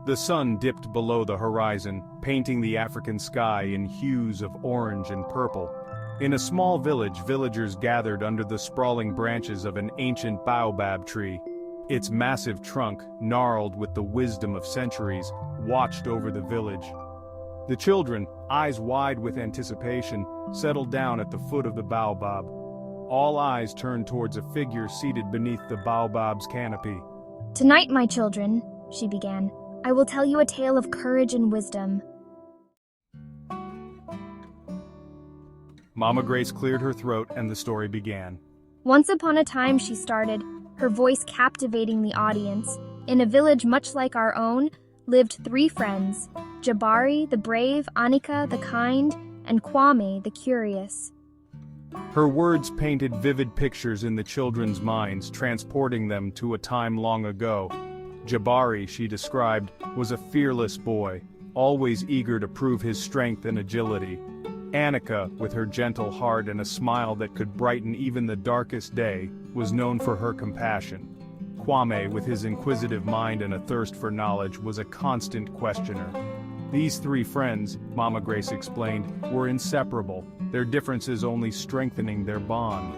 The sun dipped below the horizon, painting the African sky in hues of orange and purple. In a small village, villagers gathered under the sprawling branches of an ancient baobab tree. Its massive trunk, gnarled with the wisdom of centuries, watched over the village. The children, eyes wide with anticipation, settled down at the foot of the baobab. All eyes turned towards a figure seated beneath the baobab's canopy. "Tonight, my children," she began, "I will tell you a tale of courage and wisdom." Mama Grace cleared her throat and the story began. Once upon a time, she started, her voice captivating the audience. In a village much like our own, lived 3 friends: Jabari, the brave, Anika, the kind, and Kwame, the curious. Her words painted vivid pictures in the children's minds, transporting them to a time long ago. Jabari, she described, was a fearless boy, always eager to prove his strength and agility. Anika, with her gentle heart and a smile that could brighten even the darkest day, was known for her compassion. Kwame, with his inquisitive mind and a thirst for knowledge, was a constant questioner. These 3 friends, Mama Grace explained, were inseparable, their differences only strengthening their bond.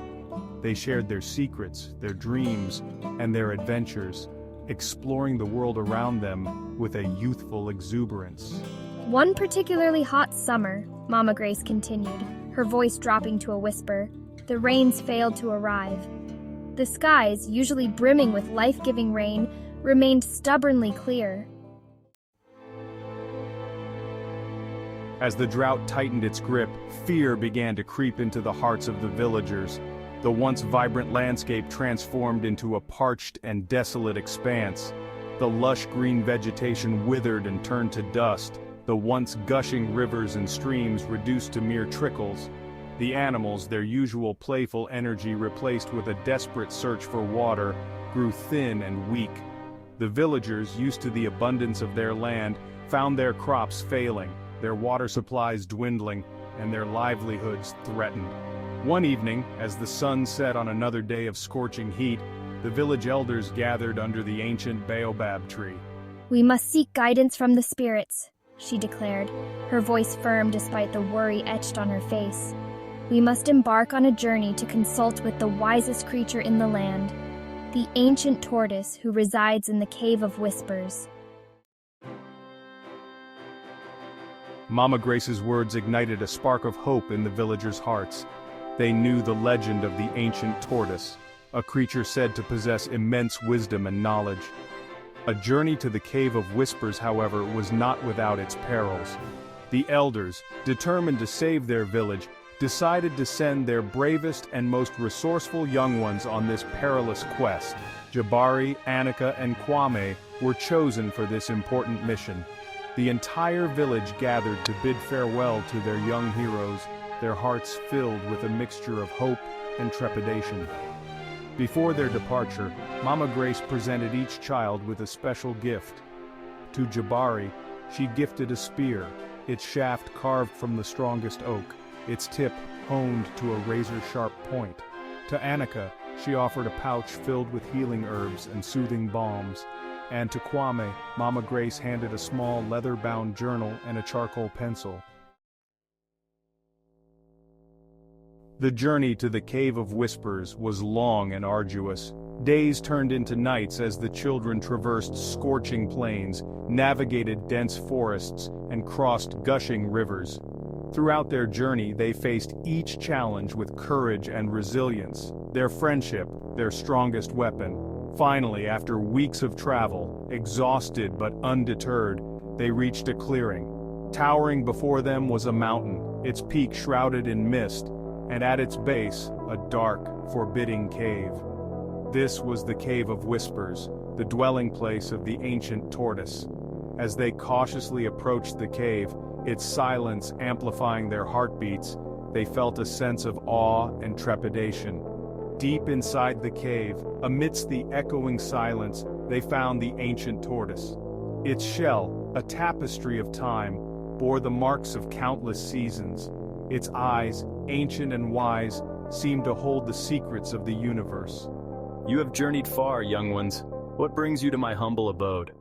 They shared their secrets, their dreams, and their adventures, exploring the world around them with a youthful exuberance. One particularly hot summer, Mama Grace continued, her voice dropping to a whisper, the rains failed to arrive. The skies, usually brimming with life-giving rain, remained stubbornly clear. As the drought tightened its grip, fear began to creep into the hearts of the villagers. The once vibrant landscape transformed into a parched and desolate expanse. The lush green vegetation withered and turned to dust, the once gushing rivers and streams reduced to mere trickles. The animals, their usual playful energy replaced with a desperate search for water, grew thin and weak. The villagers, used to the abundance of their land, found their crops failing, their water supplies dwindling, and their livelihoods threatened. One evening, as the sun set on another day of scorching heat, the village elders gathered under the ancient baobab tree. "We must seek guidance from the spirits," she declared, her voice firm despite the worry etched on her face. "We must embark on a journey to consult with the wisest creature in the land, the ancient tortoise who resides in the Cave of Whispers." Mama Grace's words ignited a spark of hope in the villagers' hearts. They knew the legend of the ancient tortoise, a creature said to possess immense wisdom and knowledge. A journey to the Cave of Whispers, however, was not without its perils. The elders, determined to save their village, decided to send their bravest and most resourceful young ones on this perilous quest. Jabari, Anika, and Kwame were chosen for this important mission. The entire village gathered to bid farewell to their young heroes, their hearts filled with a mixture of hope and trepidation. Before their departure, Mama Grace presented each child with a special gift. To Jabari, she gifted a spear, its shaft carved from the strongest oak, its tip honed to a razor-sharp point. To Anika, she offered a pouch filled with healing herbs and soothing balms. And to Kwame, Mama Grace handed a small leather-bound journal and a charcoal pencil. The journey to the Cave of Whispers was long and arduous. Days turned into nights as the children traversed scorching plains, navigated dense forests, and crossed gushing rivers. Throughout their journey, they faced each challenge with courage and resilience, their friendship, their strongest weapon. Finally, after weeks of travel, exhausted but undeterred, they reached a clearing. Towering before them was a mountain, its peak shrouded in mist, and at its base, a dark, forbidding cave. This was the Cave of Whispers, the dwelling place of the ancient tortoise. As they cautiously approached the cave, its silence amplifying their heartbeats, they felt a sense of awe and trepidation. Deep inside the cave, amidst the echoing silence, they found the ancient tortoise. Its shell, a tapestry of time, bore the marks of countless seasons. Its eyes, ancient and wise, seemed to hold the secrets of the universe. "You have journeyed far, young ones. What brings you to my humble abode?"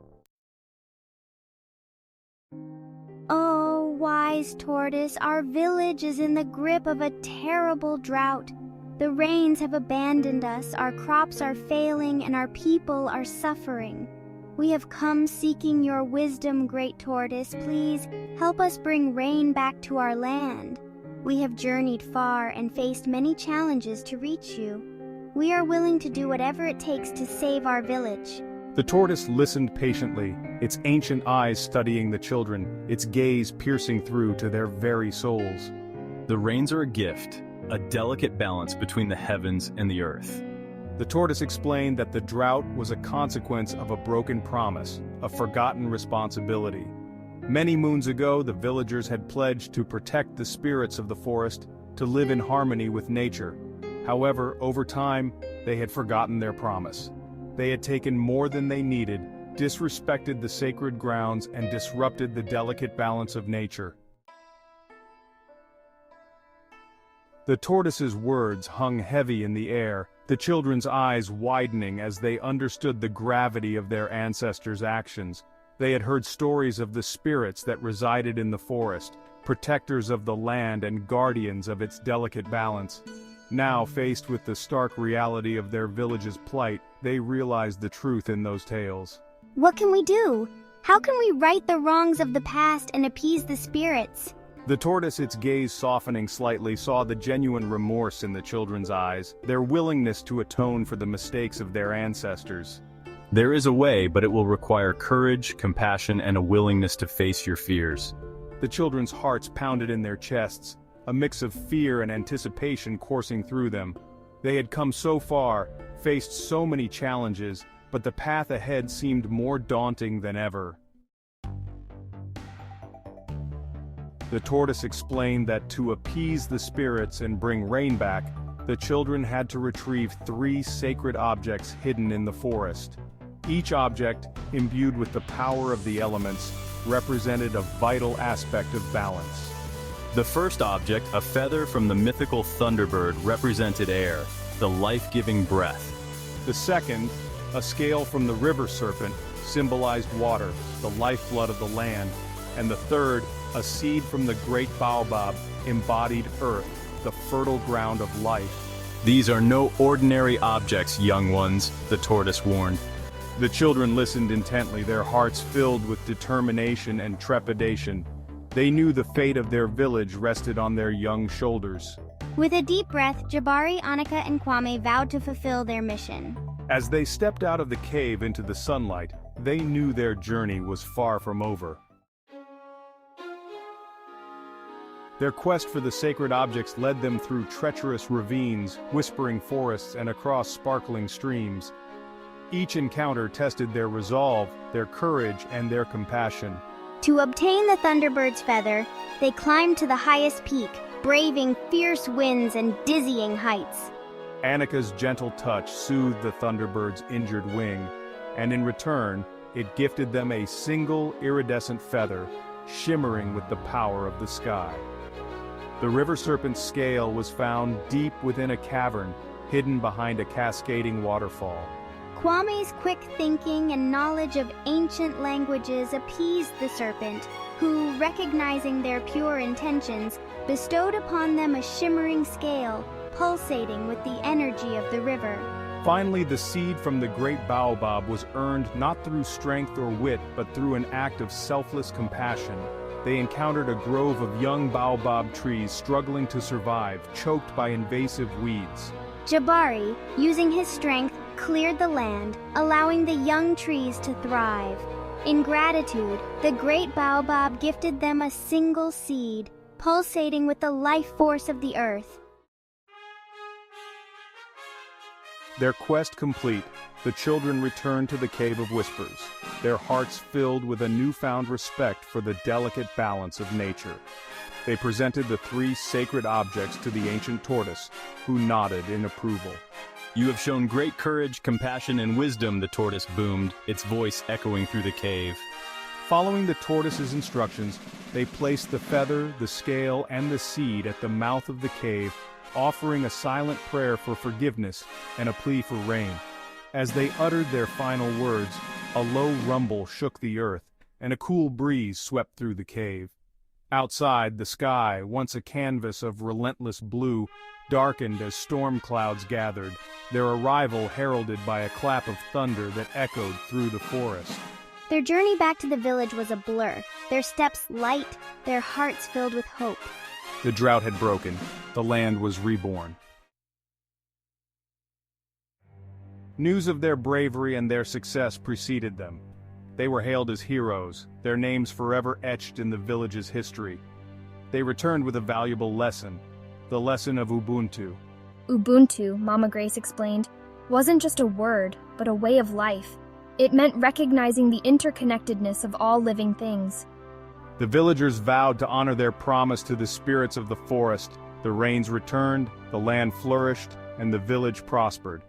wise tortoise, our village is in the grip of a terrible drought. The rains have abandoned us, our crops are failing, and our people are suffering. We have come seeking your wisdom, great tortoise. Please help us bring rain back to our land. We have journeyed far and faced many challenges to reach you. We are willing to do whatever it takes to save our village. The tortoise listened patiently, its ancient eyes studying the children, its gaze piercing through to their very souls. The rains are a gift, a delicate balance between the heavens and the earth. The tortoise explained that the drought was a consequence of a broken promise, a forgotten responsibility. Many moons ago, the villagers had pledged to protect the spirits of the forest, to live in harmony with nature. However, over time, they had forgotten their promise. They had taken more than they needed, disrespected the sacred grounds, and disrupted the delicate balance of nature. The tortoise's words hung heavy in the air, the children's eyes widening as they understood the gravity of their ancestors' actions. They had heard stories of the spirits that resided in the forest, protectors of the land and guardians of its delicate balance. Now, faced with the stark reality of their village's plight, they realized the truth in those tales. What can we do? How can we right the wrongs of the past and appease the spirits? The tortoise, its gaze softening slightly, saw the genuine remorse in the children's eyes, their willingness to atone for the mistakes of their ancestors. There is a way, but it will require courage, compassion, and a willingness to face your fears. The children's hearts pounded in their chests, a mix of fear and anticipation coursing through them. They had come so far, faced so many challenges, but the path ahead seemed more daunting than ever. The tortoise explained that to appease the spirits and bring rain back, the children had to retrieve 3 sacred objects hidden in the forest. Each object, imbued with the power of the elements, represented a vital aspect of balance. The first object, a feather from the mythical thunderbird, represented air, the life-giving breath. The second, a scale from the river serpent, symbolized water, the lifeblood of the land. And the third, a seed from the great baobab, embodied earth, the fertile ground of life. These are no ordinary objects, young ones, the tortoise warned. The children listened intently, their hearts filled with determination and trepidation. They knew the fate of their village rested on their young shoulders. With a deep breath, Jabari, Annika, and Kwame vowed to fulfill their mission. As they stepped out of the cave into the sunlight, they knew their journey was far from over. Their quest for the sacred objects led them through treacherous ravines, whispering forests, and across sparkling streams. Each encounter tested their resolve, their courage, and their compassion. To obtain the Thunderbird's feather, they climbed to the highest peak, braving fierce winds and dizzying heights. Annika's gentle touch soothed the Thunderbird's injured wing, and in return, it gifted them a single iridescent feather, shimmering with the power of the sky. The river serpent's scale was found deep within a cavern, hidden behind a cascading waterfall. Kwame's quick thinking and knowledge of ancient languages appeased the serpent, who, recognizing their pure intentions, bestowed upon them a shimmering scale, pulsating with the energy of the river. Finally, the seed from the great baobab was earned not through strength or wit, but through an act of selfless compassion. They encountered a grove of young baobab trees struggling to survive, choked by invasive weeds. Jabari, using his strength, cleared the land, allowing the young trees to thrive. In gratitude, the great baobab gifted them a single seed, pulsating with the life force of the earth. Their quest complete, the children returned to the Cave of Whispers, their hearts filled with a newfound respect for the delicate balance of nature. They presented the 3 sacred objects to the ancient tortoise, who nodded in approval. You have shown great courage, compassion, and wisdom, the tortoise boomed, its voice echoing through the cave. Following the tortoise's instructions, they placed the feather, the scale, and the seed at the mouth of the cave, offering a silent prayer for forgiveness and a plea for rain. As they uttered their final words, a low rumble shook the earth, and a cool breeze swept through the cave. Outside, the sky, once a canvas of relentless blue, darkened as storm clouds gathered, their arrival heralded by a clap of thunder that echoed through the forest. Their journey back to the village was a blur, their steps light, their hearts filled with hope. The drought had broken. The land was reborn. News of their bravery and their success preceded them. They were hailed as heroes, their names forever etched in the village's history. They returned with a valuable lesson, the lesson of Ubuntu. Ubuntu, Mama Grace explained, wasn't just a word, but a way of life. It meant recognizing the interconnectedness of all living things. The villagers vowed to honor their promise to the spirits of the forest. The rains returned, the land flourished, and the village prospered.